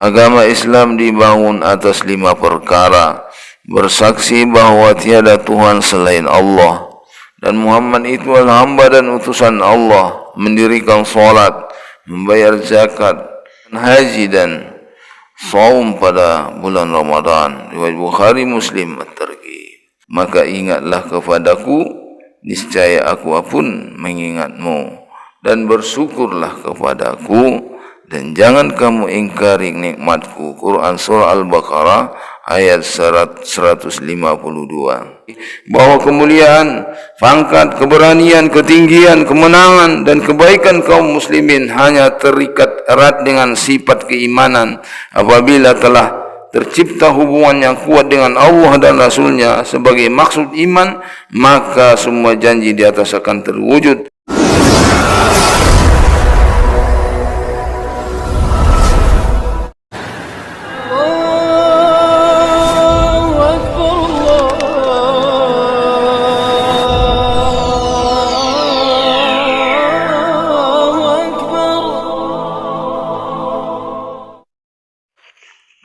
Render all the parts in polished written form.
Agama Islam dibangun atas 5 perkara. Bersaksi bahawa tiada Tuhan selain Allah, dan Muhammad itu adalah hamba dan utusan Allah, mendirikan solat, membayar zakat, haji dan saum pada bulan Ramadan. Riwayat Bukhari Muslim At-Targhib. Maka ingatlah kepadaku, niscaya aku pun mengingatmu, dan bersyukurlah kepadaku, dan jangan kamu ingkari nikmatku. Quran Surah Al-Baqarah ayat 152. Bahwa kemuliaan, pangkat, keberanian, ketinggian, kemenangan dan kebaikan kaum muslimin hanya terikat erat dengan sifat keimanan. Apabila telah tercipta hubungan yang kuat dengan Allah dan Rasulnya sebagai maksud iman, maka semua janji di atas akan terwujud.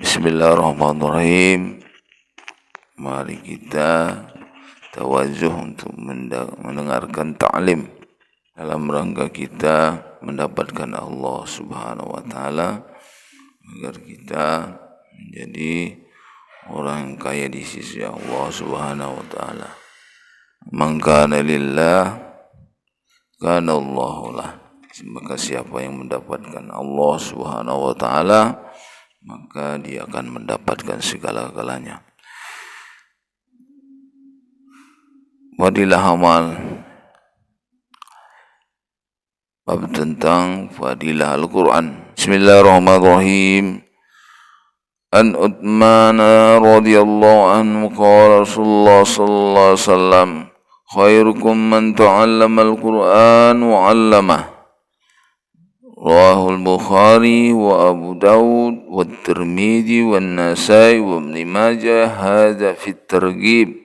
Bismillahirrahmanirrahim. Mari kita tawajuh untuk mendengarkan ta'lim dalam rangka kita mendapatkan Allah Subhanahu wa taala, agar kita menjadi orang yang kaya di sisi Allah Subhanahu wa taala. Man kana lillah kana Allahu lah. Maka siapa yang mendapatkan Allah Subhanahu wa taala, maka dia akan mendapatkan segala-galanya. Fadilah amal, bab tentang fadilah Al-Quran. Bismillahirrahmanirrahim. An Uthman radhiyallahu anhu qala Rasulullah sallallahu alaihi wasallam, khairukum man ta'allama al-Quran wa 'allamah. Rawahul Bukhari wa Abu Dawud wa Tirmidzi wa Nasai wa Ibn Majah. Hadza fi at-Targhib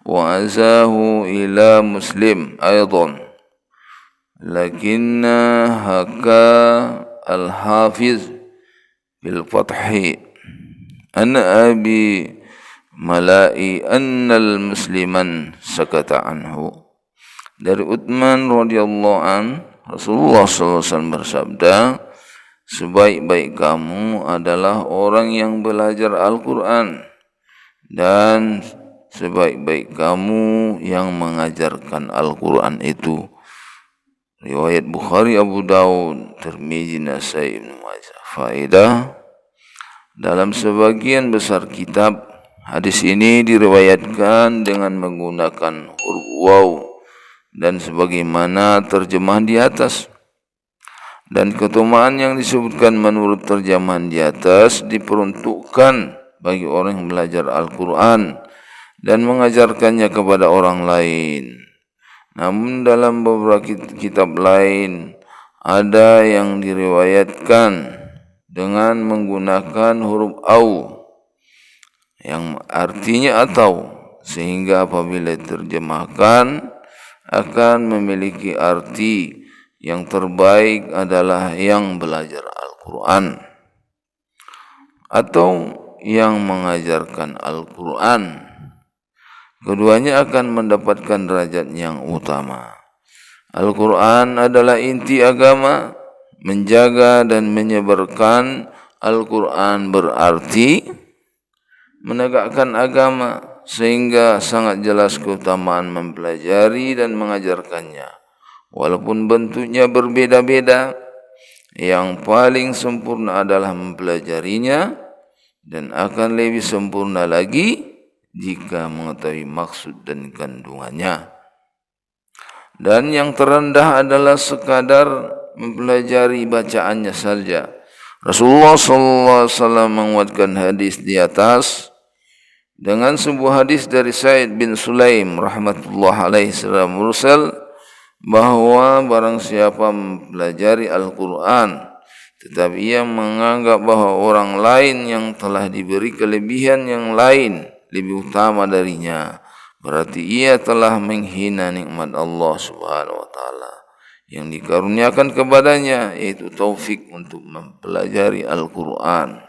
wa azahu ila Muslim aidan, lakinna haka al-Hafiz bil Fathi an Abi Mala'i anna al-musliman sakata anhu. Dari Uthman radhiyallahu anhu, Rasulullah SAW bersabda, sebaik-baik kamu adalah orang yang belajar Al-Quran, dan sebaik-baik kamu yang mengajarkan Al-Quran itu. Riwayat Bukhari, Abu Dawud, Tirmidzi, Nasai, Ibn Majah. Faedah: dalam sebagian besar kitab, hadis ini diriwayatkan dengan menggunakan huruf waw dan sebagaimana terjemahan di atas. Dan keutamaan yang disebutkan menurut terjemahan di atas diperuntukkan bagi orang yang belajar Al-Quran dan mengajarkannya kepada orang lain. Namun dalam beberapa kitab lain ada yang diriwayatkan dengan menggunakan huruf au yang artinya atau, sehingga apabila diterjemahkan akan memiliki arti yang terbaik adalah yang belajar Al-Quran atau yang mengajarkan Al-Quran. Keduanya akan mendapatkan derajat yang utama. Al-Quran adalah inti agama. Menjaga dan menyebarkan Al-Quran berarti menegakkan agama, sehingga sangat jelas keutamaan mempelajari dan mengajarkannya. Walaupun bentuknya berbeda-beda, yang paling sempurna adalah mempelajarinya, dan akan lebih sempurna lagi jika mengetahui maksud dan kandungannya. Dan yang terendah adalah sekadar mempelajari bacaannya saja. Rasulullah SAW menguatkan hadis di atas dengan sebuah hadis dari Sa'id bin Sulaim rahmatullah alaihi secara mursal, bahawa barang siapa mempelajari Al-Quran tetapi ia menganggap bahawa orang lain yang telah diberi kelebihan yang lain lebih utama darinya, berarti ia telah menghina nikmat Allah Subhanahu wa taala yang dikaruniakan kepadanya, yaitu taufik untuk mempelajari Al-Quran.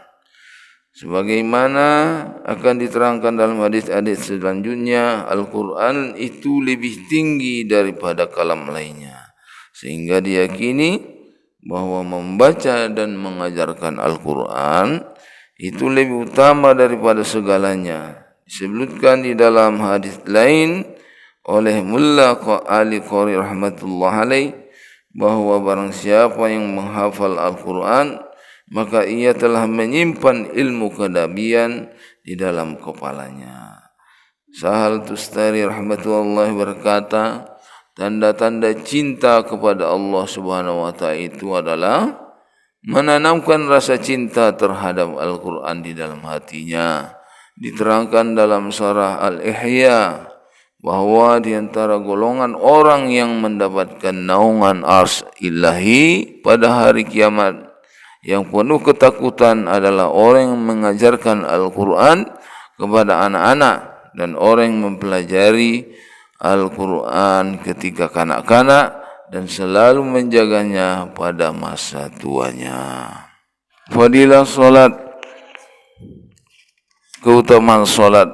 Sebagaimana akan diterangkan dalam hadis-hadis selanjutnya, Al-Quran itu lebih tinggi daripada kalam lainnya. Sehingga diyakini bahawa membaca dan mengajarkan Al-Quran itu lebih utama daripada segalanya. Disebutkan di dalam hadis lain oleh Mullah Ali Qari rahmatullah alaih bahawa barang siapa yang menghafal Al-Quran maka ia telah menyimpan ilmu kenabian di dalam kepalanya. Sahal Tustari rahmatullahi berkata, tanda-tanda cinta kepada Allah Subhanahu wa taala itu adalah menanamkan rasa cinta terhadap Al-Quran di dalam hatinya. Diterangkan dalam surah Al-Ihya bahawa di antara golongan orang yang mendapatkan naungan arsy ilahi pada hari kiamat yang penuh ketakutan adalah orang yang mengajarkan Al-Quran kepada anak-anak dan orang yang mempelajari Al-Quran ketika kanak-kanak dan selalu menjaganya pada masa tuanya. Fadilah solat, keutamaan solat.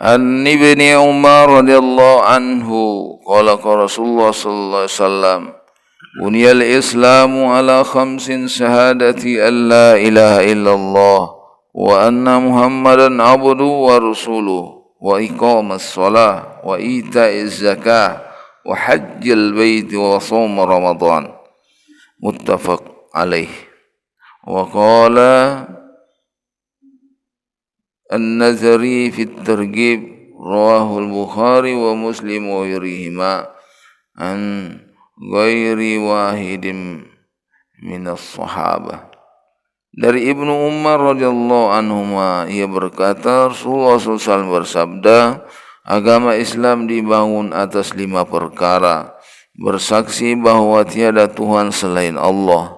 An Ibni Umar radhiyallahu anhu qala Rasulullah sallallahu alaihi wasallam, buniyal Islamu ala khamsin syahadati an la ilaha illallah wa anna Muhammadan abduhu wa rasuluhu wa iqamas shalah wa ita'iz zakah wa hajjil bait wa shaum Ramadan. Muttafaq alaih. Wa qala An-Nazari fi at-Targhib rawahu al-Bukhari wa Muslim wa ghairihima an ghairi wahidin minas sahabah. Dari Ibnu Umar radhiyallahu anhuma, ia berkata Rasulullah SAW bersabda, agama Islam dibangun atas 5 perkara: bersaksi bahawa tiada Tuhan selain Allah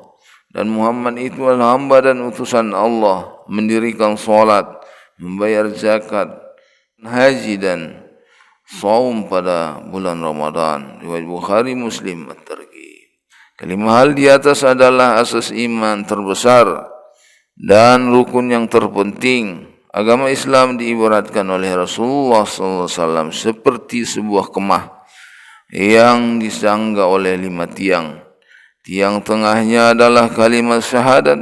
dan Muhammad itu adalah hamba dan utusan Allah, mendirikan solat, membayar zakat, haji dan saum pada bulan Ramadan. Riwayat Bukhari Muslim at-Targhib. Kelima hal di atas adalah asas iman terbesar dan rukun yang terpenting. Agama Islam diibaratkan oleh Rasulullah SAW seperti sebuah kemah yang disangga oleh 5 tiang. Tiang tengahnya adalah kalimat syahadat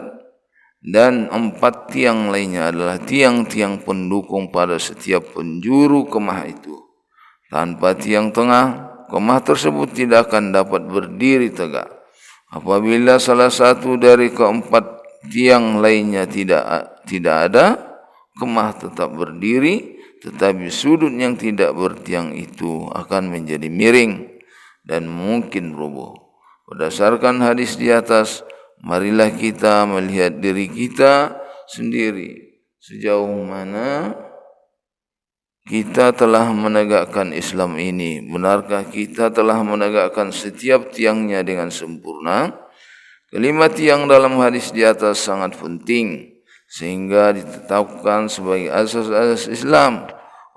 dan 4 tiang lainnya adalah tiang-tiang pendukung pada setiap penjuru kemah itu. Tanpa tiang tengah, kemah tersebut tidak akan dapat berdiri tegak. Apabila salah satu dari keempat tiang lainnya tidak ada, kemah tetap berdiri, tetapi sudut yang tidak bertiang itu akan menjadi miring dan mungkin roboh. Berdasarkan hadis di atas, marilah kita melihat diri kita sendiri sejauh mana kita telah menegakkan Islam ini. Benarkah kita telah menegakkan setiap tiangnya dengan sempurna? Kelima tiang dalam hadis di atas sangat penting sehingga ditetapkan sebagai asas-asas Islam.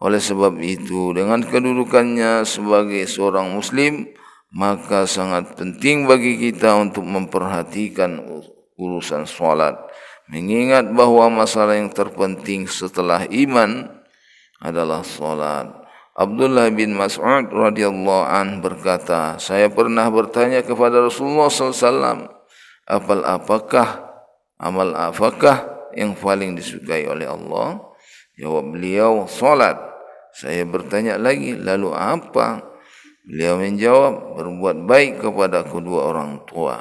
Oleh sebab itu, dengan kedudukannya sebagai seorang Muslim, maka sangat penting bagi kita untuk memperhatikan urusan solat, mengingat bahawa masalah yang terpenting setelah iman adalah solat. Abdullah bin Mas'ud radhiyallahu an berkata, saya pernah bertanya kepada Rasulullah SAW, amal apakah yang paling disukai oleh Allah? Jawab beliau, solat. Saya bertanya lagi, lalu apa? Beliau menjawab, berbuat baik kepada kedua orang tua.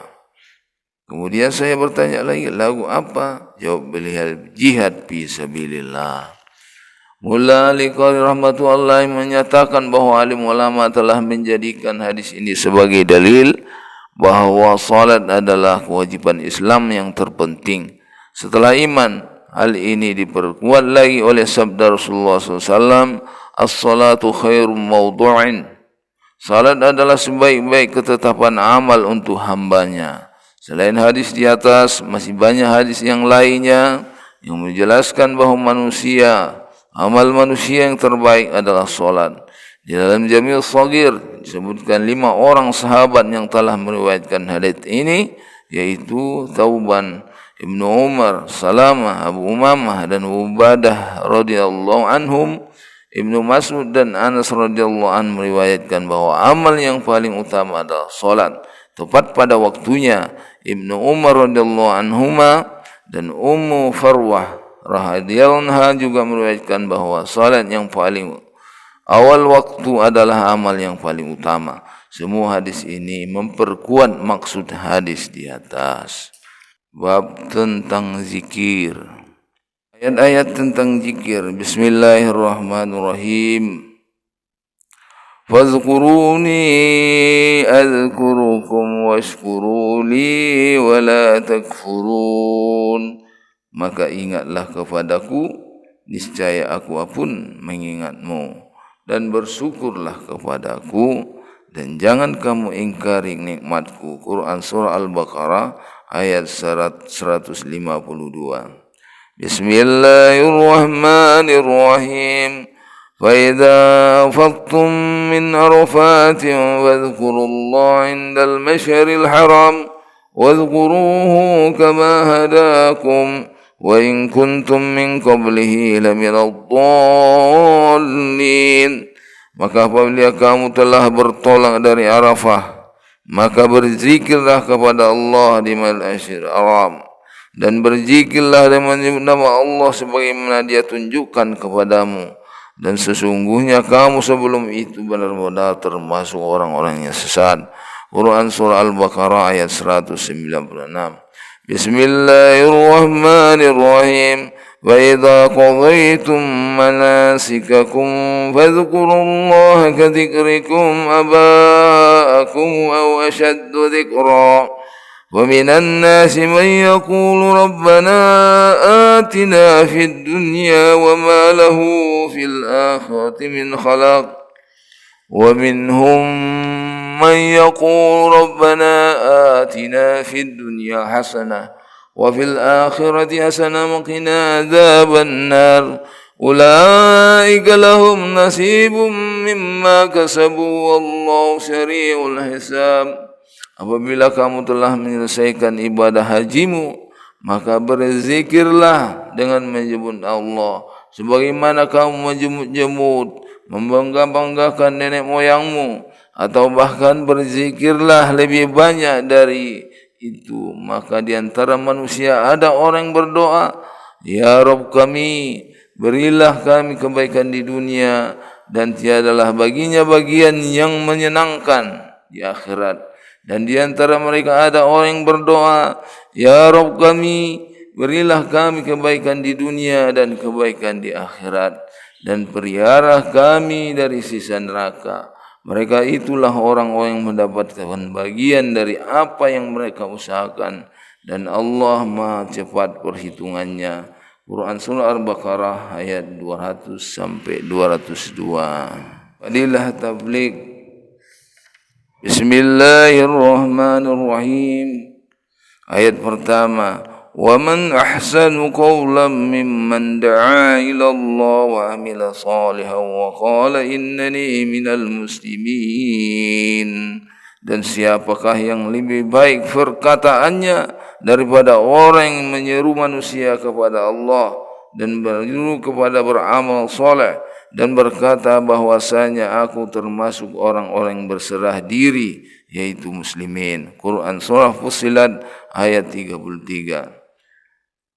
Kemudian saya bertanya lagi, lalu apa? Jawab beliau, jihad fi sabilillah. Mullah Ali Qari rahmatullahi menyatakan bahawa alim ulama telah menjadikan hadis ini sebagai dalil bahawa salat adalah kewajiban Islam yang terpenting setelah iman. Hal ini diperkuat lagi oleh sabda Rasulullah SAW, as-salatu khairum mawdu'in. Salat adalah sebaik-baik ketetapan amal untuk hambanya. Selain hadis di atas, masih banyak hadis yang lainnya yang menjelaskan bahawa amal manusia yang terbaik adalah solat. Di dalam Jami' Shaghir disebutkan 5 orang sahabat yang telah meriwayatkan hadits ini, yaitu Thauban Ibnu Umar, Salamah, Abu Umamah dan Ubadah radhiyallahu anhum, Ibnu Mas'ud dan Anas radhiyallahu anhu meriwayatkan bahwa amal yang paling utama adalah salat tepat pada waktunya. Ibnu Umar radhiyallahu anhuma dan Ummu Farwah radhiyallahu anha juga meriwayatkan bahwa salat yang paling awal waktu adalah amal yang paling utama. Semua hadis ini memperkuat maksud hadis di atas. Bab tentang zikir. Ayat-ayat tentang zikir. Bismillahirrahmanirrahim. Fadhkuruni adhkurukum washkuruli wa la takfurun. Maka ingatlah kepadaku, niscaya aku pun mengingatmu, dan bersyukurlah kepadaku, dan jangan kamu ingkari nikmatku. Quran Surah Al-Baqarah ayat 152. Bismillahirrahmanirrahim. فَإِذَا أَفَضْتُم مِّنْ عَرَفَاتٍ فاذكروا اللَّهَ عِندَ الْمَشْعَرِ الْحَرَامِ واذكروه كما هداكم وإن كنتم من قبله لمن الضالين. Maka apabila kamu telah bertolak dari Arafah, maka berzikirlah kepada Allah di Al-Mash'aril Haram, dan berzikirlah dengan menyebut nama Allah sebagaimana Dia tunjukkan kepadamu, dan sesungguhnya kamu sebelum itu benar-benar termasuk orang-orang yang sesat. Quran Surah Al-Baqarah ayat 196. Bismillahirrahmanirrahim. وَإِذَا قَضَيْتُم مَّنَاسِكَكُمْ فَاذْكُرُوا اللَّهَ كَذِكْرِكُمْ آبَاءَكُمْ أَوْ أَشَدَّ ذِكْرًا وَمِنَ النَّاسِ مَن يَقُولُ رَبَّنَا آتِنَا فِي الدُّنْيَا وَمَا لَهُ فِي الْآخِرَةِ مِنْ خَلَقٍ وَمِنْهُم مَّن يَقُولُ رَبَّنَا آتِنَا فِي الدُّنْيا حَسَنَةً وفي الآخرة حسنة وقنا عذاب النار أولئك لهم نصيب مما كسبوا والله سريع الحساب. Apabila kamu telah menyelesaikan ibadah hajimu, maka berzikirlah dengan menyebut Allah sebagaimana kamu menjemut membangga-banggakan nenek moyangmu, atau bahkan berzikirlah lebih banyak dari itu. Maka di antara manusia ada orang berdoa, Ya Rabb kami, berilah kami kebaikan di dunia, dan tiadalah baginya bagian yang menyenangkan di akhirat. Dan di antara mereka ada orang yang berdoa, Ya Rabb kami, berilah kami kebaikan di dunia dan kebaikan di akhirat, dan pelihara kami dari siksa neraka. Mereka itulah orang-orang yang mendapatkan bagian dari apa yang mereka usahakan, dan Allah Maha cepat perhitungannya. Quran Surah Al-Baqarah ayat 200 sampai 202. Fadilah tabligh. Bismillahirrahmanirrahim. Ayat pertama. وَمَنْ أَحْسَنُ قَوْلًا مِّمَّنْ دَعَا إِلَى اللَّهِ وَعَمِلَ صَالِحًا وَقَالَ إِنَّنِي مِنَ الْمُسْلِمِينَ. Dan siapakah yang lebih baik perkataannya daripada orang yang menyeru manusia kepada Allah dan menyeru kepada beramal soleh dan berkata bahwasanya aku termasuk orang-orang yang berserah diri, yaitu muslimin. Quran Surah Fussilat ayat 33.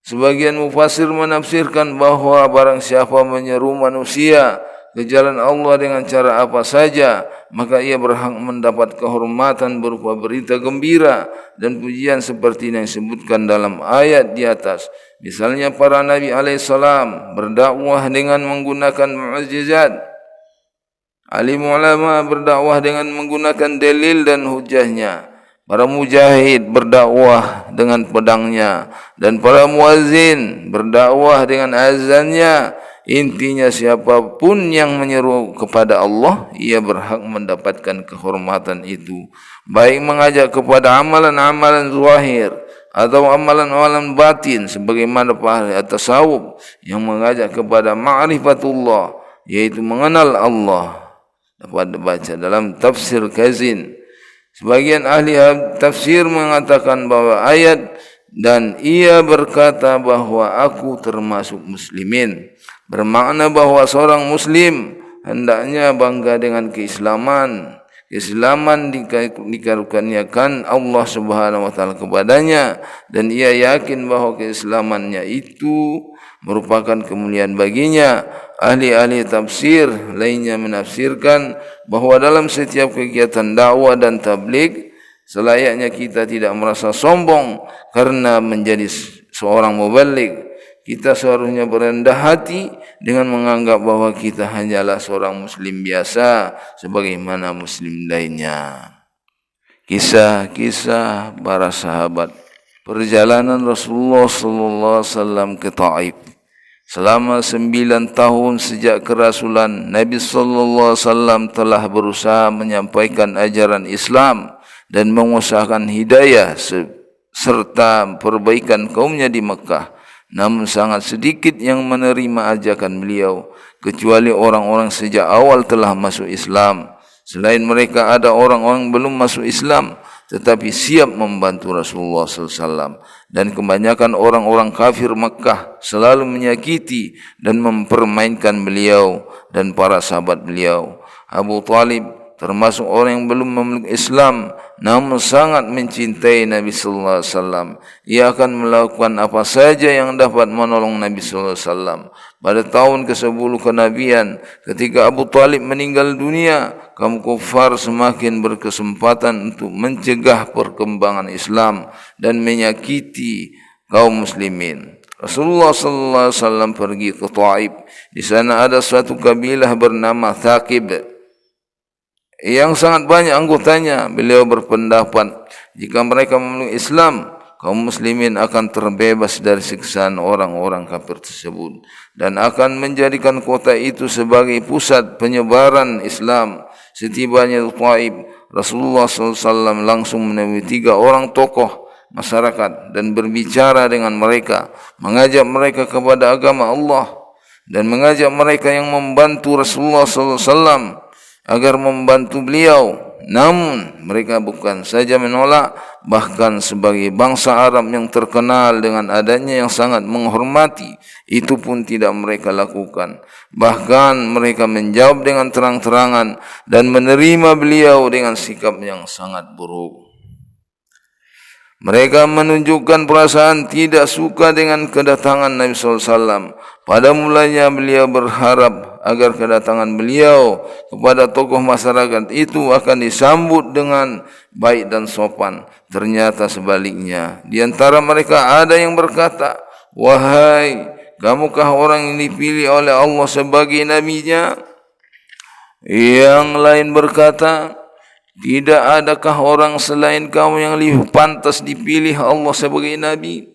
Sebagian mufassir menafsirkan bahawa barang siapa menyeru manusia ke jalan Allah dengan cara apa saja, maka ia berhak mendapat kehormatan berupa berita gembira dan pujian seperti yang disebutkan dalam ayat di atas. Misalnya para Nabi alaihissalam berdakwah dengan menggunakan mukjizat. Alim ulama berdakwah dengan menggunakan dalil dan hujahnya. Para mujahid berdakwah dengan pedangnya, dan para muazzin berdakwah dengan azannya. Intinya siapapun yang menyeru kepada Allah, ia berhak mendapatkan kehormatan itu, baik mengajak kepada amalan-amalan zahir atau amalan-amalan batin, sebagaimana para ahli tasawuf yang mengajak kepada ma'rifatullah, yaitu mengenal Allah. Dapat dibaca dalam tafsir Kazin. Sebagian ahli tafsir mengatakan bahawa ayat dan ia berkata bahwa aku termasuk muslimin. Bermakna bahwa seorang muslim hendaknya bangga dengan keislaman. Keislaman dikaruniakan Allah Subhanahu wa taala kepadanya, dan ia yakin bahwa keislamannya itu merupakan kemuliaan baginya. Ahli-ahli tafsir lainnya menafsirkan bahwa dalam setiap kegiatan dakwah dan tabligh selayaknya kita tidak merasa sombong karena menjadi seorang muballigh. Kita seharusnya berendah hati dengan menganggap bahwa kita hanyalah seorang muslim biasa sebagaimana muslim lainnya. Kisah-kisah para sahabat. Perjalanan Rasulullah sallallahu alaihi wasallam ke Taif. Selama 9 tahun sejak kerasulan, Nabi sallallahu alaihi wasallam telah berusaha menyampaikan ajaran Islam dan mengusahakan hidayah serta perbaikan kaumnya di Mekah. Namun sangat sedikit yang menerima ajakan beliau, kecuali orang-orang sejak awal telah masuk Islam. Selain mereka ada orang-orang belum masuk Islam tetapi siap membantu Rasulullah SAW. Dan kebanyakan orang-orang kafir Makkah selalu menyakiti dan mempermainkan beliau dan para sahabat beliau. Abu Talib termasuk orang yang belum memeluk Islam namun sangat mencintai Nabi sallallahu alaihi wasallam. Ia akan melakukan apa saja yang dapat menolong Nabi sallallahu alaihi wasallam. Pada tahun ke-10 kenabian, ketika Abu Talib meninggal dunia, kaum kufar semakin berkesempatan untuk mencegah perkembangan Islam dan menyakiti kaum muslimin. Rasulullah sallallahu alaihi wasallam pergi ke Taif. Di sana ada suatu kabilah bernama Thaqib yang sangat banyak anggotanya. Beliau berpendapat jika mereka memeluk Islam, kaum muslimin akan terbebas dari siksaan orang-orang kafir tersebut dan akan menjadikan kota itu sebagai pusat penyebaran Islam. Setibanya di Taif, Rasulullah SAW langsung menemui 3 orang tokoh masyarakat dan berbicara dengan mereka, mengajak mereka kepada agama Allah dan mengajak mereka yang membantu Rasulullah SAW agar membantu beliau. Namun mereka bukan saja menolak, bahkan sebagai bangsa Arab yang terkenal dengan adanya yang sangat menghormati, itu pun tidak mereka lakukan. Bahkan mereka menjawab dengan terang-terangan dan menerima beliau dengan sikap yang sangat buruk. Mereka menunjukkan perasaan tidak suka dengan kedatangan Nabi SAW. Pada mulanya beliau berharap agar kedatangan beliau kepada tokoh masyarakat itu akan disambut dengan baik dan sopan. Ternyata sebaliknya. Di antara mereka ada yang berkata, "Wahai, kamukah orang yang dipilih oleh Allah sebagai nabinya?" Yang lain berkata, "Tidak adakah orang selain kamu yang lebih pantas dipilih Allah sebagai nabi?"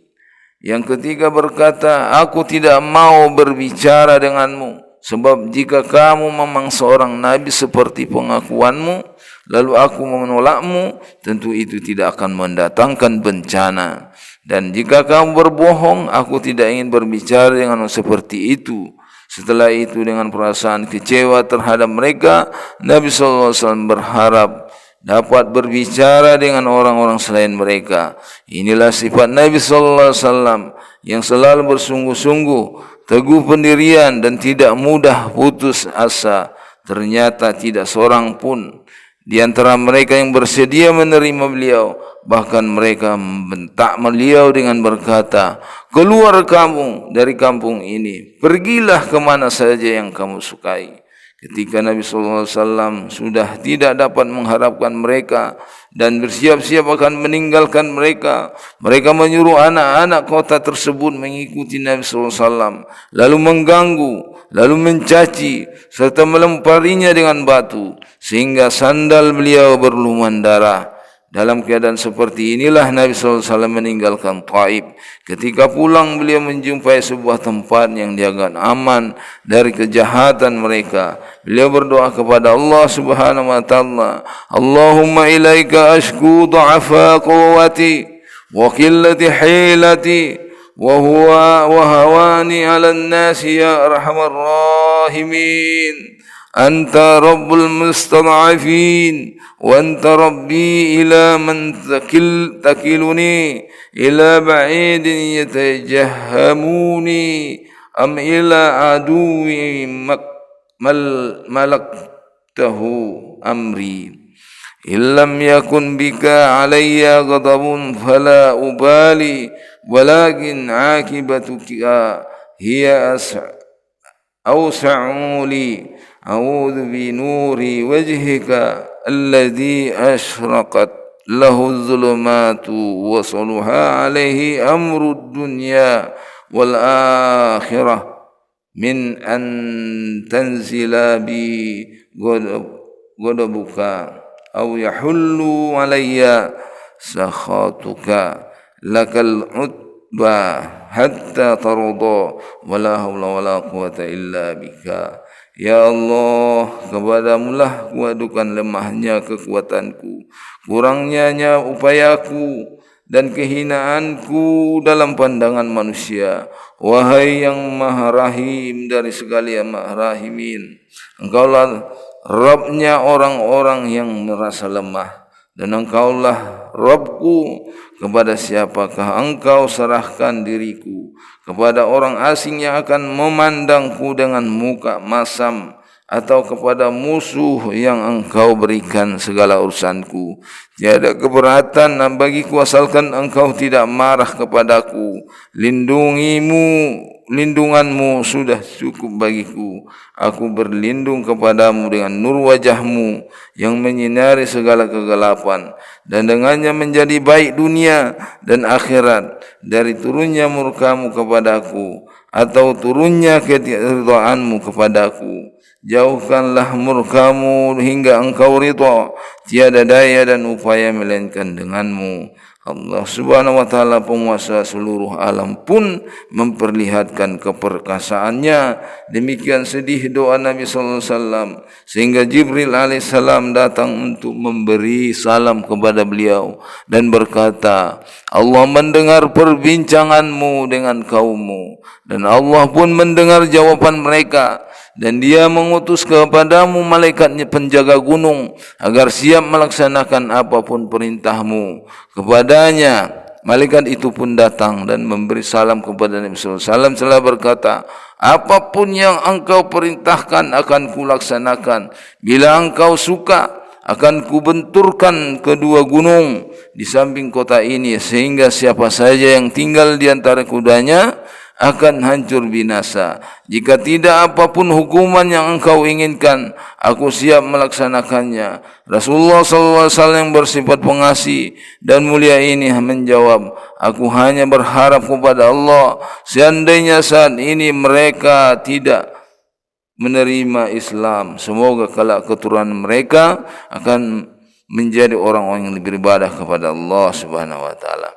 Yang ketiga berkata, "Aku tidak mau berbicara denganmu, sebab jika kamu memang seorang nabi seperti pengakuanmu, lalu aku menolakmu, tentu itu tidak akan mendatangkan bencana. Dan jika kamu berbohong, aku tidak ingin berbicara denganmu seperti itu." Setelah itu dengan perasaan kecewa terhadap mereka, Nabi SAW berharap dapat berbicara dengan orang-orang selain mereka. Inilah sifat Nabi SAW yang selalu bersungguh-sungguh, teguh pendirian dan tidak mudah putus asa. Ternyata tidak seorang pun di antara mereka yang bersedia menerima beliau. Bahkan mereka membentak beliau dengan berkata, "Keluar kamu dari kampung ini, pergilah ke mana saja yang kamu sukai." Ketika Nabi SAW sudah tidak dapat mengharapkan mereka dan bersiap-siap akan meninggalkan mereka, mereka menyuruh anak-anak kota tersebut mengikuti Nabi SAW, lalu mengganggu, lalu mencaci, serta melemparinya dengan batu, sehingga sandal beliau berlumuran darah. Dalam keadaan seperti inilah Nabi SAW meninggalkan Taif. Ketika pulang beliau menjumpai sebuah tempat yang dianggap aman dari kejahatan mereka. Beliau berdoa kepada Allah Subhanahu wa taala, "Allahumma ilaika ashku du'afa quwwati wa qillati hilati wa hawani 'ala an-nas ya arhamar rahimin." أنت رب المستضعفين وأنت ربي إلى من تكلني إلى بعيد يتجهموني أم إلى عدو ملكته أمري إن لم يكن بك علي غضب فلا أبالي ولكن عاقبتك هي أوسع لي أعوذ بنور وجهك الذي أشرقت له الظلمات وصلح عليه أمر الدنيا والآخرة من أن تنزل بي غضبك أو يحل علي سخطك لك العتبى حتى ترضى ولا حول ولا قوة إلا بك. Ya Allah, kepadamulah kuadukan lemahnya kekuatanku, kurangnya upayaku dan kehinaanku dalam pandangan manusia. Wahai yang maha rahim dari segala yang maha rahimin, Engkaulah Rabbnya orang-orang yang merasa lemah, dan Engkaulah Rabbku. Kepada siapakah Engkau serahkan diriku? Kepada orang asing yang akan memandangku dengan muka masam, atau kepada musuh yang Engkau berikan segala urusanku? Tiada keberatan bagiku asalkan Engkau tidak marah kepadaku. Lindunganmu sudah cukup bagiku. Aku berlindung kepadamu dengan nur wajahmu yang menyinari segala kegelapan, dan dengannya menjadi baik dunia dan akhirat dari turunnya murkamu kepadaku atau turunnya keridhaanmu kepadaku. Jauhkanlah murkamu hingga Engkau ridha. Tiada daya dan upaya melainkan denganmu. Allah subhanahu wa ta'ala penguasa seluruh alam pun memperlihatkan keperkasaannya. Demikian sedih doa Nabi sallallahu alaihi wasallam, sehingga Jibril alaihissalam datang untuk memberi salam kepada beliau dan berkata, Allah mendengar perbincanganmu dengan kaummu, dan Allah pun mendengar jawaban mereka, dan Dia mengutus kepadamu malaikatnya penjaga gunung agar siap melaksanakan apapun perintahmu kepadanya. Malaikat itu pun datang dan memberi salam kepada Nabi sallallahu alaihi wasallam telah berkata, apapun yang engkau perintahkan akan kulaksanakan. Bila engkau suka, akan kubenturkan kedua gunung di samping kota ini, sehingga siapa saja yang tinggal di antara kudanya akan hancur binasa. Jika tidak, apapun hukuman yang engkau inginkan, aku siap melaksanakannya. Rasulullah sallallahu alaihi wasallam yang bersifat pengasih dan mulia ini menjawab, aku hanya berharap kepada Allah, seandainya saat ini mereka tidak menerima Islam, semoga kelak keturunan mereka akan menjadi orang-orang yang beribadah kepada Allah subhanahu wa ta'ala.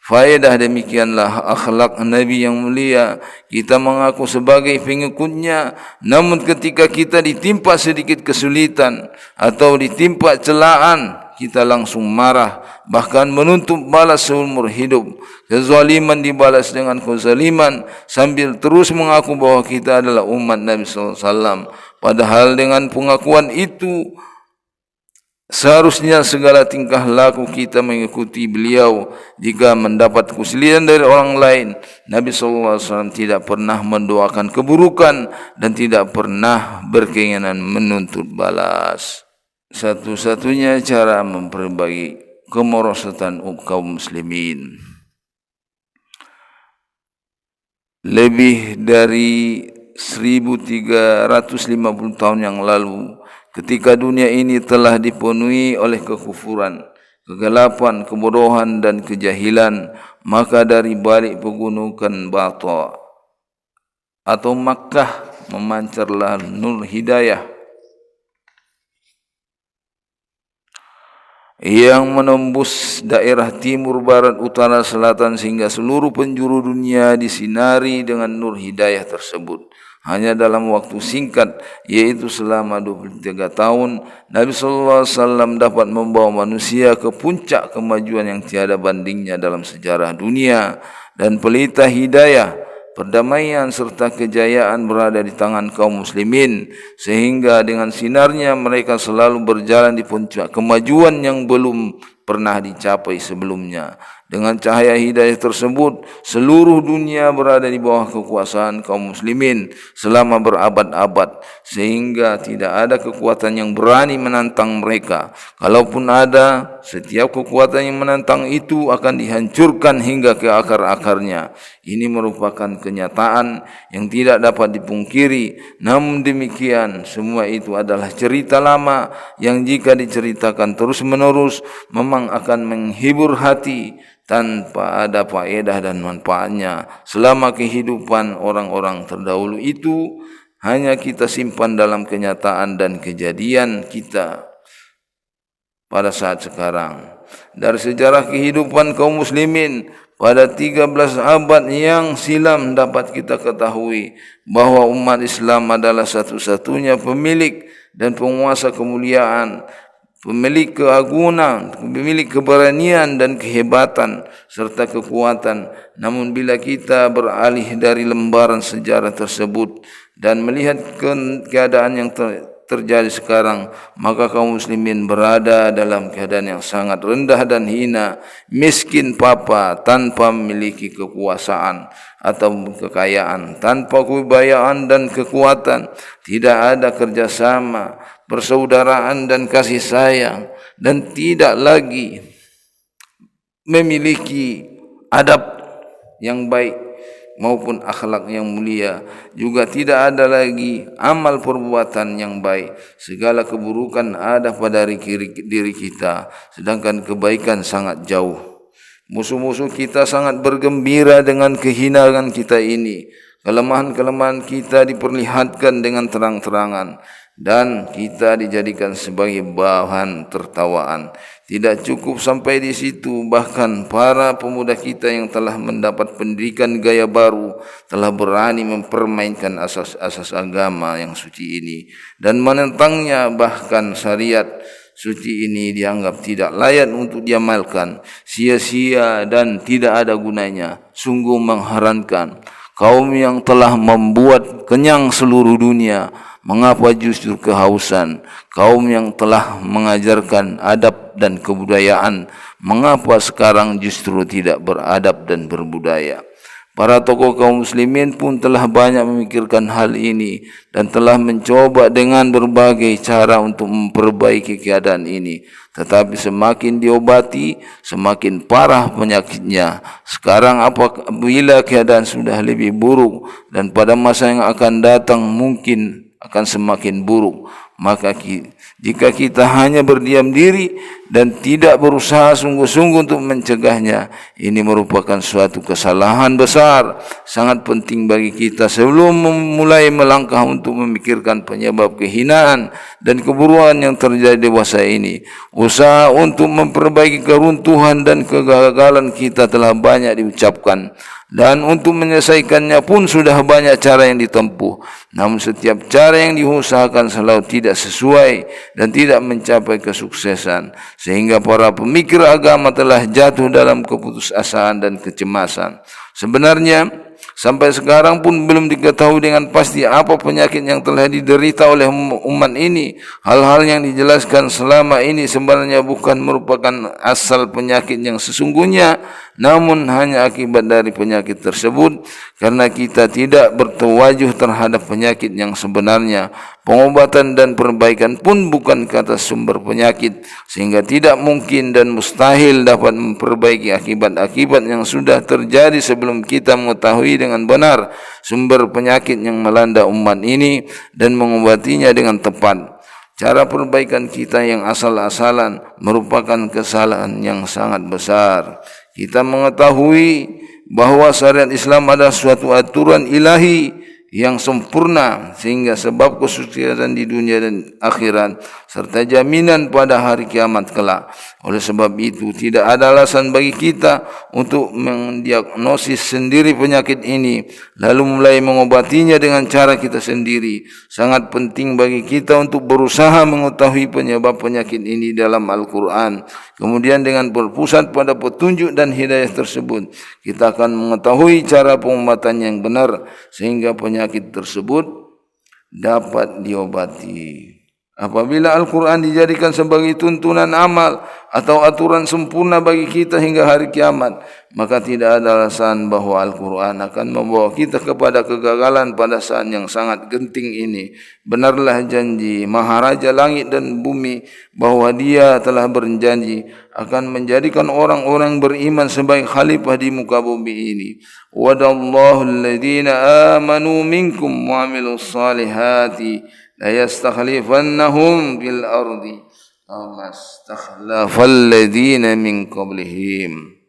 Faedah demikianlah akhlak Nabi yang mulia. Kita mengaku sebagai pengikutnya, namun ketika kita ditimpa sedikit kesulitan atau ditimpa celaan, kita langsung marah, bahkan menuntut balas seumur hidup. Kezaliman dibalas dengan kezaliman, sambil terus mengaku bahwa kita adalah umat Nabi sallallahu alaihi wasallam. Padahal dengan pengakuan itu seharusnya segala tingkah laku kita mengikuti beliau. Jika mendapat kesulitan dari orang lain, Nabi sallallahu alaihi wasallam tidak pernah mendoakan keburukan dan tidak pernah berkeinginan menuntut balas. Satu-satunya cara memperbaiki kemerosotan kaum muslimin. Lebih dari 1350 tahun yang lalu, ketika dunia ini telah dipenuhi oleh kekufuran, kegelapan, kebodohan dan kejahilan, maka dari balik pegunungan Bata atau Makkah memancarlah nur hidayah yang menembus daerah timur, barat, utara, selatan, sehingga seluruh penjuru dunia disinari dengan nur hidayah tersebut. Hanya dalam waktu singkat, yaitu selama 23 tahun, Nabi sallallahu alaihi wasallam dapat membawa manusia ke puncak kemajuan yang tiada bandingnya dalam sejarah dunia. Dan pelita hidayah perdamaian serta kejayaan berada di tangan kaum muslimin, sehingga dengan sinarnya mereka selalu berjalan di puncak kemajuan yang belum pernah dicapai sebelumnya. Dengan cahaya hidayah tersebut, seluruh dunia berada di bawah kekuasaan kaum muslimin selama berabad-abad, sehingga tidak ada kekuatan yang berani menantang mereka. Kalaupun ada, setiap kekuatan yang menantang itu akan dihancurkan hingga ke akar-akarnya. Ini merupakan kenyataan yang tidak dapat dipungkiri. Namun demikian, semua itu adalah cerita lama yang jika diceritakan terus-menerus memang akan menghibur hati tanpa ada faedah dan manfaatnya. Selama kehidupan orang-orang terdahulu itu hanya kita simpan dalam kenyataan dan kejadian kita pada saat sekarang. Dari sejarah kehidupan kaum muslimin pada 13 abad yang silam dapat kita ketahui bahawa umat Islam adalah satu-satunya pemilik dan penguasa kemuliaan, pemilik keagungan, pemilik keberanian dan kehebatan serta kekuatan. Namun bila kita beralih dari lembaran sejarah tersebut dan melihat keadaan yang terjadi sekarang, maka kaum muslimin berada dalam keadaan yang sangat rendah dan hina, miskin papa, tanpa memiliki kekuasaan atau kekayaan, tanpa kewibawaan dan kekuatan, tidak ada kerjasama, persaudaraan dan kasih sayang, dan tidak lagi memiliki adab yang baik maupun akhlak yang mulia. Juga tidak ada lagi amal perbuatan yang baik. Segala keburukan ada pada diri kita, sedangkan kebaikan sangat jauh. Musuh-musuh kita sangat bergembira dengan kehinaan kita ini. Kelemahan-kelemahan kita diperlihatkan dengan terang-terangan dan kita dijadikan sebagai bahan tertawaan. Tidak cukup sampai di situ, bahkan para pemuda kita yang telah mendapat pendidikan gaya baru telah berani mempermainkan asas-asas agama yang suci ini dan menentangnya. Bahkan syariat suci ini dianggap tidak layak untuk diamalkan, sia-sia dan tidak ada gunanya. Sungguh mengherankan, kaum yang telah membuat kenyang seluruh dunia, mengapa justru kehausan? Kaum yang telah mengajarkan adab dan kebudayaan, mengapa sekarang justru tidak beradab dan berbudaya? Para tokoh kaum muslimin pun telah banyak memikirkan hal ini dan telah mencoba dengan berbagai cara untuk memperbaiki keadaan ini. Tetapi semakin diobati, semakin parah penyakitnya. Sekarang apabila keadaan sudah lebih buruk dan pada masa yang akan datang mungkin akan semakin buruk, maka jika kita hanya berdiam diri dan tidak berusaha sungguh-sungguh untuk mencegahnya, ini merupakan suatu kesalahan besar. Sangat penting bagi kita sebelum memulai melangkah untuk memikirkan penyebab kehinaan dan keburukan yang terjadi di masa ini. Usaha untuk memperbaiki keruntuhan dan kegagalan kita telah banyak diucapkan, dan untuk menyelesaikannya pun sudah banyak cara yang ditempuh. Namun setiap cara yang diusahakan selalu tidak sesuai dan tidak mencapai kesuksesan, sehingga para pemikir agama telah jatuh dalam keputusasaan dan kecemasan. Sebenarnya sampai sekarang pun belum diketahui dengan pasti apa penyakit yang telah diderita oleh umat ini. Hal-hal yang dijelaskan selama ini sebenarnya bukan merupakan asal penyakit yang sesungguhnya, namun hanya akibat dari penyakit tersebut. Karena kita tidak bertawajuh terhadap penyakit yang sebenarnya, pengobatan dan perbaikan pun bukan kata sumber penyakit, sehingga tidak mungkin dan mustahil dapat memperbaiki akibat-akibat yang sudah terjadi sebelum kita mengetahui dengan benar sumber penyakit yang melanda umat ini dan mengobatinya dengan tepat. Cara perbaikan kita yang asal-asalan merupakan kesalahan yang sangat besar. Kita mengetahui bahawa syariat Islam adalah suatu aturan ilahi yang sempurna, sehingga sebab kesuksesan di dunia dan akhirat serta jaminan pada hari kiamat kelak. Oleh sebab itu, tidak ada alasan bagi kita untuk mendiagnosis sendiri penyakit ini lalu mulai mengobatinya dengan cara kita sendiri. Sangat penting bagi kita untuk berusaha mengetahui penyebab penyakit ini dalam Al-Quran. Kemudian dengan berpusat pada petunjuk dan hidayah tersebut, kita akan mengetahui cara pengobatan yang benar sehingga penyakit tersebut dapat diobati. Apabila Al-Quran dijadikan sebagai tuntunan amal atau aturan sempurna bagi kita hingga hari kiamat, maka tidak ada alasan bahawa Al-Quran akan membawa kita kepada kegagalan pada saat yang sangat genting ini. Benarlah janji Maharaja Langit dan Bumi bahawa Dia telah berjanji akan menjadikan orang-orang beriman sebagai khalifah di muka bumi ini. Wadallahu alladhina amanu minkum wa amilus salihati la yastakhlifannahum fil ardi kama istakhlafal ladzina min qablihim.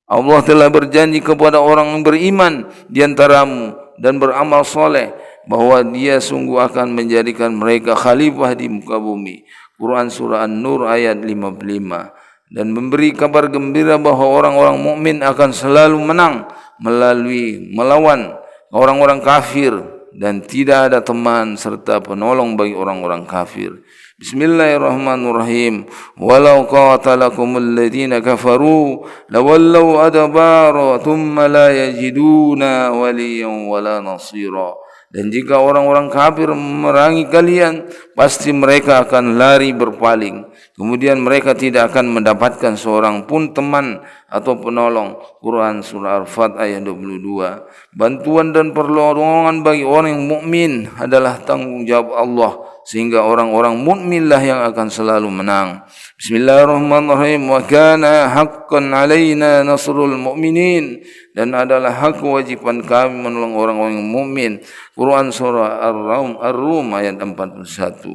Allah telah berjanji kepada orang yang beriman di antaramu dan beramal soleh bahawa Dia sungguh akan menjadikan mereka khalifah di muka bumi. Quran surah An-Nur ayat 55. Dan memberi kabar gembira bahawa orang-orang mukmin akan selalu menang melawan orang-orang kafir, dan tidak ada teman serta penolong bagi orang-orang kafir. Bismillahirrahmanirrahim. Walau qatalakumul ladzina kafaru lawallaw adbara thumma la yajiduna waliyan wala nasira. Dan jika orang-orang kafir memerangi kalian, pasti mereka akan lari berpaling. Kemudian mereka tidak akan mendapatkan seorang pun teman atau penolong. Quran surah Al-Fat ayat 22. Bantuan dan pertolongan bagi orang yang mukmin adalah tanggungjawab Allah, sehingga orang-orang mukminlah yang akan selalu menang. Bismillahirrahmanirrahim. Wa kana haqqan alaina nasrul mu'minin. Dan adalah hak kewajiban kami menolong orang-orang yang mukmin. Quran surah Ar-Rum ayat 41.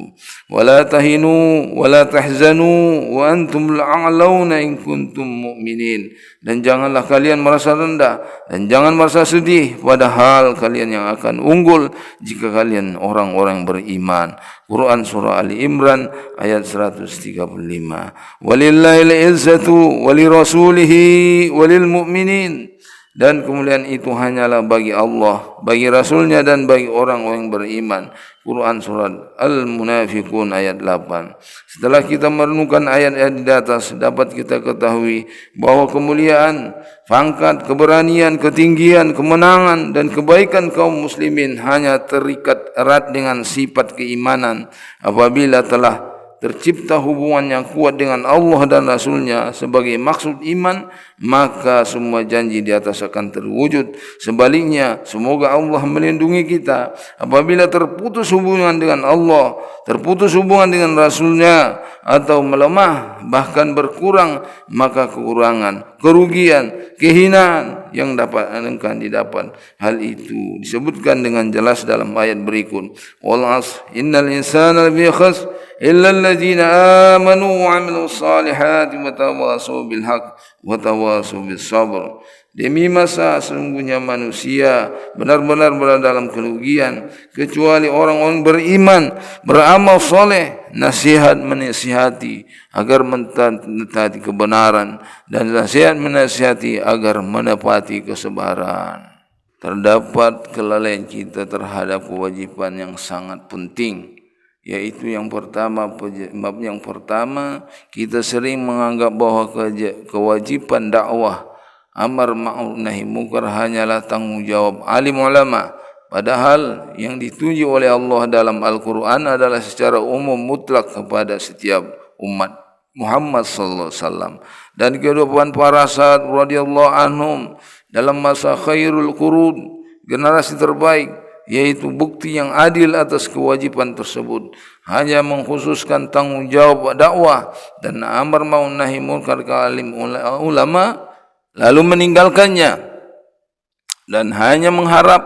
Wala tahinu wala tahzanu wa antumul a'launa in kuntum mu'minin. Dan janganlah kalian merasa rendah dan jangan merasa sedih, padahal kalian yang akan unggul jika kalian orang-orang beriman. Quran surah Ali Imran ayat 135. Walillahil izzatu walirasulihi walil mu'minin. Dan kemuliaan itu hanyalah bagi Allah, bagi Rasulnya dan bagi orang-orang yang beriman. Quran surat Al-Munafiqun ayat 8. Setelah kita merenungkan ayat-ayat di atas, dapat kita ketahui bahawa kemuliaan, pangkat, keberanian, ketinggian, kemenangan dan kebaikan kaum muslimin hanya terikat erat dengan sifat keimanan. Apabila telah tercipta hubungan yang kuat dengan Allah dan Rasulnya sebagai maksud iman, maka semua janji di atas akan terwujud. Sebaliknya, semoga Allah melindungi kita. Apabila terputus hubungan dengan Allah, terputus hubungan dengan Rasulnya, atau melemah, bahkan berkurang, maka kekurangan, kerugian, kehinaan yang akan didapat. Hal itu disebutkan dengan jelas dalam ayat berikut. Wal 'asr innal insana lafi khusr illa alladzina amanu wa 'amilus salihati wa tawassaw bil haqq wa tawassaw bis sabr. Demi masa sesungguhnya manusia benar-benar berada dalam kerugian kecuali orang-orang beriman, beramal soleh, nasihat menasihati agar mentaati kebenaran, dan nasihat menasihati agar menepati kesabaran. Terdapat kelalaian kita terhadap kewajiban yang sangat penting, yaitu yang pertama, kita sering menganggap bahawa kewajiban dakwah amar ma'ruf nahi munkar hanyalah tanggungjawab alim ulama, padahal yang ditunjuk oleh Allah dalam Al-Quran adalah secara umum mutlak kepada setiap umat Muhammad sallallahu alaihi wasallam dan kehidupan para sahabat radhiyallahu anhum dalam masa khairul qurun, generasi terbaik, yaitu bukti yang adil atas kewajiban tersebut. Hanya mengkhususkan tanggungjawab dakwah dan amar ma'ruf nahi munkar ke alim ulama, lalu meninggalkannya dan hanya mengharap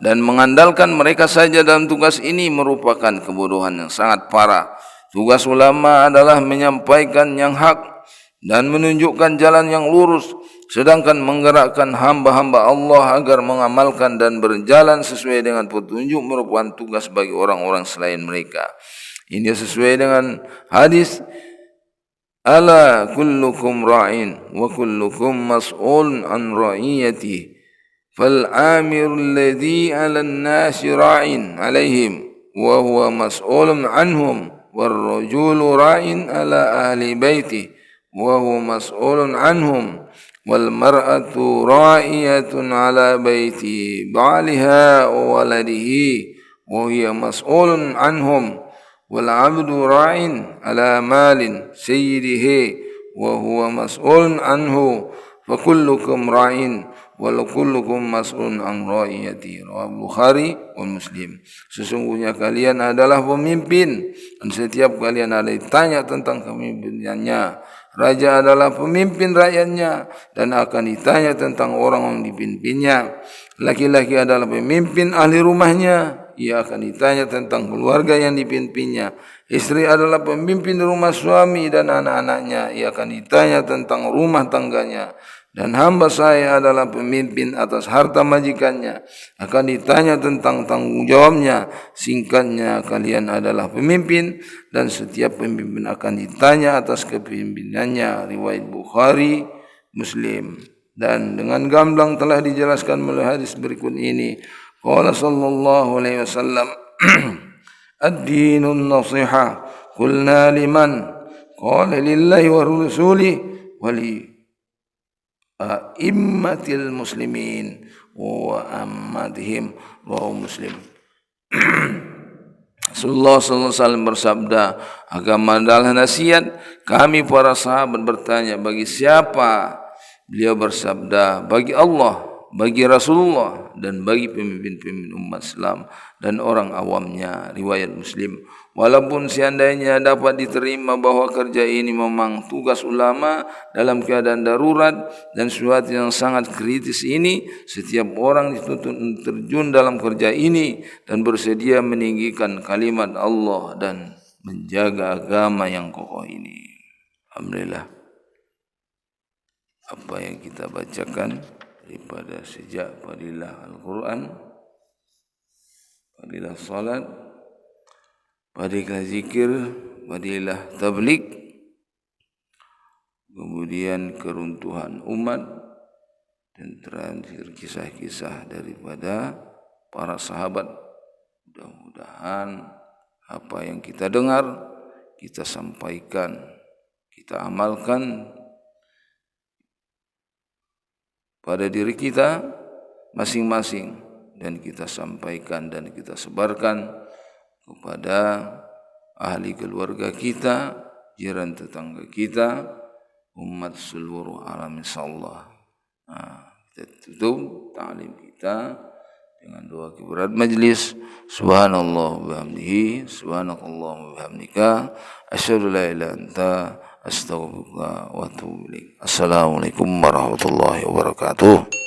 dan mengandalkan mereka saja dalam tugas ini merupakan kebodohan yang sangat parah. Tugas ulama adalah menyampaikan yang hak dan menunjukkan jalan yang lurus, sedangkan menggerakkan hamba-hamba Allah agar mengamalkan dan berjalan sesuai dengan petunjuk merupakan tugas bagi orang-orang selain mereka. Ini sesuai dengan hadis, ala kullukum ra'in wa kullukum mas'ulun an ra'iyati fal amirul ladhi 'alan nasi ra'in 'alaihim wa huwa mas'ulun anhum wal rajulu ra'in 'ala ahli baiti wa huwa mas'ulun anhum wal mar'atu ra'iyatun 'ala baiti ba'liha wa waladihi wa hiya mas'ulun anhum wal 'abdu ra'in 'ala malin sayyidihi wa huwa mas'ulun anhu fa kullukum ra'in wa kullukum mas'ulun an ra'iyati. Rawahu Bukhari wa Muslim. Sesungguhnya kalian adalah pemimpin dan setiap kalian ada ditanya tentang kepemimpinannya. Raja adalah pemimpin rakyatnya dan akan ditanya tentang orang yang dipimpinnya. Laki-laki adalah pemimpin ahli rumahnya, ia akan ditanya tentang keluarga yang dipimpinnya. Istri adalah pemimpin rumah suami dan anak-anaknya, ia akan ditanya tentang rumah tangganya. Dan hamba saya adalah pemimpin atas harta majikannya, akan ditanya tentang tanggung jawabnya. Singkatnya, kalian adalah pemimpin dan setiap pemimpin akan ditanya atas kepemimpinannya. Riwayat Bukhari, Muslim. Dan dengan gamblang telah dijelaskan melalui hadis berikut ini. Qala sallallahu alaihi wasallam, ad-dinun nasiha. Qulna liman? Qala lillahi wa rasuli wa li a'immatil muslimin wa ammatihim. Rawahu Muslim. Rasulullah sallallahu alaihi wasallam bersabda, agama adalah nasihat. Kami para sahabat bertanya, bagi siapa? Beliau bersabda, bagi Allah, bagi Rasulullah dan bagi pemimpin-pemimpin umat Islam dan orang awamnya. Riwayat Muslim. Walaupun seandainya dapat diterima bahawa kerja ini memang tugas ulama dalam keadaan darurat dan suatu yang sangat kritis ini, setiap orang dituntut terjun dalam kerja ini dan bersedia meninggikan kalimat Allah dan menjaga agama yang kokoh ini. Alhamdulillah. Apa yang kita bacakan daripada sejak fadilah Al-Quran, fadilah salat, fadilah zikir, fadilah tabligh, kemudian keruntuhan umat, dan terakhir kisah-kisah daripada para sahabat. Mudah-mudahan apa yang kita dengar, kita sampaikan, kita amalkan pada diri kita masing-masing, dan kita sampaikan dan kita sebarkan kepada ahli keluarga kita, jiran tetangga kita, umat seluruh alam insyaallah. Kita tutup ta'lim kita dengan doa kibrat majlis. Subhanallah wa bihamdihi, subhanakallah wa bihamdika, asyhadu la ilaha illa anta, astaghfiruka wa atubu ilaik. Assalamualaikum warahmatullahi wabarakatuh.